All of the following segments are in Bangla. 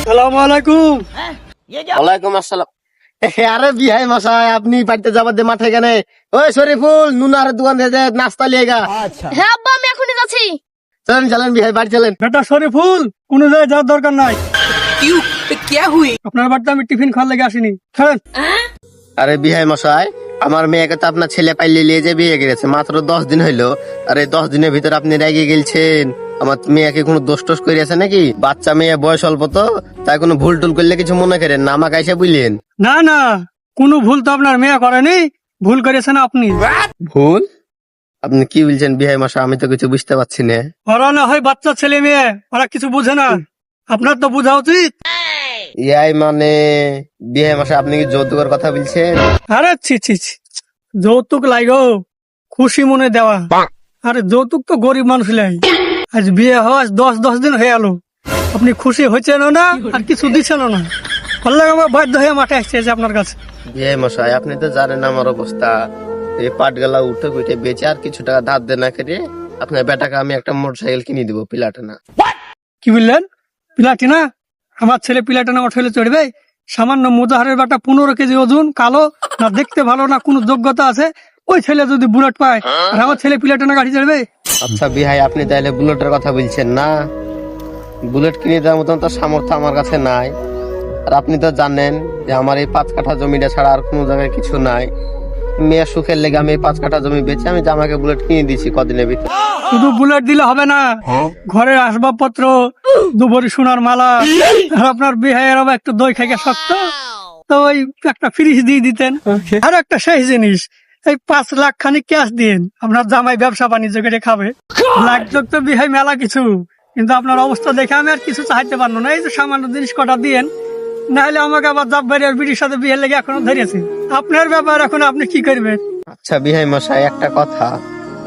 আসসালামু আলাইকুম। ওয়ালাইকুম আসসালাম। আরে বিহাই মশাই, আপনি বাড়িতে যাবার দিয়ে মাঠে কেন? ওই শরীফুল, নুনার দোকান থেকে নাস্তা লিয়ে গা। হ্যাঁ আব্বা, আমি এখনই যাচ্ছি। চলেন চলেন বিহাই, বাড়ি চলেন। বেটা শরীফুল, কোনো জায়গায় যাওয়ার দরকার নাই। আপনার বাড়িতে আমি টিফিন খাওয়ার লেগে আসিনি। ছাড়েন। আরে বিহাই মশাই, আমার মেয়েকে তো আপনার ছেলে পাইলে নিয়ে যে বিয়ে গেছে, মাত্র 10 দিন হইলো। আরে 10 দিনের ভিতরে আপনি রেগে গেলছেন। আমার মেয়েকে কোনো দোষ টোষ করিয়াছে নাকি? বাচ্চা মেয়ে, বয়স অল্প তো, তাই কোনো ভুল টুল করলে কিছু মনে করেন না, আমাকে এসে বুঝলেন। না না, কোনো ভুল তো আপনার মেয়ে করেনি, ভুল করেছেন আপনি। ভুল? আপনি কি বলছেন বিহাই মশাই? আমি তো কিছু বুঝতে পারছি না। ওরা না হয় বাচ্চা ছেলে মেয়ে, ওরা কিছু বুঝে না, আপনার তো বোঝা উচিত। ইয়াই মানে বিহাই মশাই, আপনি কি যৌতুকের কথা বলছেন? আরে ছি ছি ছি, যৌতুক লাগো খুশি মনে দেওয়া। আরে যৌতুক তো গরিব মানুষ লাই। আজ বিয়ে হওয়া 10 দিন হয়ে গেল, আপনি খুশি হয়েছেন না আর কিছু দিচ্ছেন না। বললে আমার বাধ্য হয়ে মাঠে আসছে আপনার কাছে। বিহাই মশাই, আপনি তো জানেন আমার অবস্থা। এই পাটগালা উঠে কুইটে বেচে আর কিছু টাকা ধার দেনা করে আপনার বেটাকে আমি একটা মোটরসাইকেল কিনে দিব, পিলাটানা। কি বললেন? পিলাটিনা? আমার ছেলে পিলাটিনা মোটরসাইকেলে চড়বে? সামান্য মুজাহারের বাটা 15 কেজি ওজন, কালো, না দেখতে ভালো, না কোনো যোগ্যতা আছে, ওই ছেলে যদি বুলেট পায় আর আমার ছেলে পিলাটিনা গাড়ি চড়বে? আচ্ছা বিহাই, আপনি তাহলে বুলেটের কথা বলছেন না? বুলেট কিনে দেওয়ার মতন তো সামর্থ্য আমার কাছে নাই। আর আপনি তো জানেন যে আমার এই 5 কাঠা জমিটা ছাড়া আর কোনো জায়গায় কিছু নাই। মেয়ের সুখের লেগে আমি এই 5 কাঠা জমি বেচে আমি জামাকে বুলেট কিনে দিয়েছি কদিনের ভিতরে। শুধু বুলেট দিলে হবে না, ঘরের আসবাবপত্র, দুবরি সোনার মালা, আর আপনার বিহাইয়ের আবার একটু দই খাইকে শক্ত, তো ওই একটা ফ্রিজ দিয়ে দিতেন। আর একটা শেষ জিনিস, এই 5 লাখ খানি ক্যাশ দিন, আপনার জামাই ব্যবসা বাণিজ্য করে খাবে। লাখ তো বিহাই মেলা কিছু, কিন্তু আপনার অবস্থা দেখে আমি আর কিছু চাইতে পারবো না। এই যে সামান্য জিনিস কটা দিয়েন, না হলে আমাকে আবার জাব্বারি আর বিটির সাথে বিয়ের লেগে এখনো ধরেছে। আপনার ব্যাপার, এখন আপনি কি করবেন? আচ্ছা বিহাই মশাই, একটা কথা,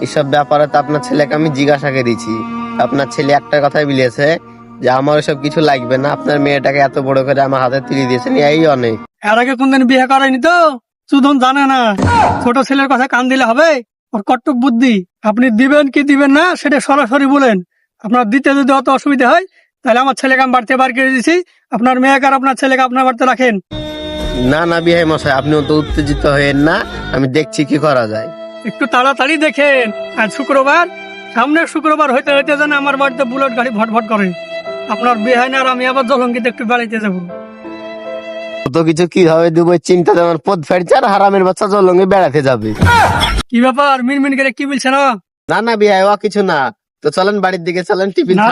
এসব ব্যাপারে তো আপনার ছেলেকে আমি জিজ্ঞাসা করেছি। আপনার ছেলে একটা কথাই বলেছে যে আমার এসব কিছু লাগবে না, আপনার মেয়েটাকে এত বড় করে আমার হাতে তুলে দিয়েছেন, এই অনেক। এর আগে কোনদিন বিয়ে করায়নি তো, সুধন জানে না। ছোট ছেলের কথা কান দিলে হবে? ওর কট্টক বুদ্ধি। আপনি দিবেন কি দিবেন না সেটা সরাসরি বলেন। আপনার দিতে যদি অত অসুবিধা হয়, তাহলে আমার ছেলেকে আমি বাড়িতে বার করে দিচ্ছি, আপনার মেয়েকে আর আপনার ছেলেকে আপনার বাড়িতে রাখেন। না না বিহাই মশাই, আপনি অত উত্তেজিত হয়েন না, আমি দেখছি কি করা যায়। একটু তাড়াতাড়ি দেখেন, আজ শুক্রবার, সামনের শুক্রবার হইতে হইতে যেন আমার বাড়িতে বুলেট গাড়ি ভটভট করে। আপনার বিয়ে হয় না আর আমি আবার জলঙ্গিতে একটু বেড়াইতে যাবো। কত কিছু কিভাবে দেবো চিন্তা, আমার পথ ফেরছে আর হারামের বাচ্চা জলঙ্গে বেড়াতে যাবে। কি ব্যাপার, মিনমিন করে কি বলছে না? না না বিহাই, ও কিছু না। তো চলেন বাড়ির দিকে চলেন, টিফিন না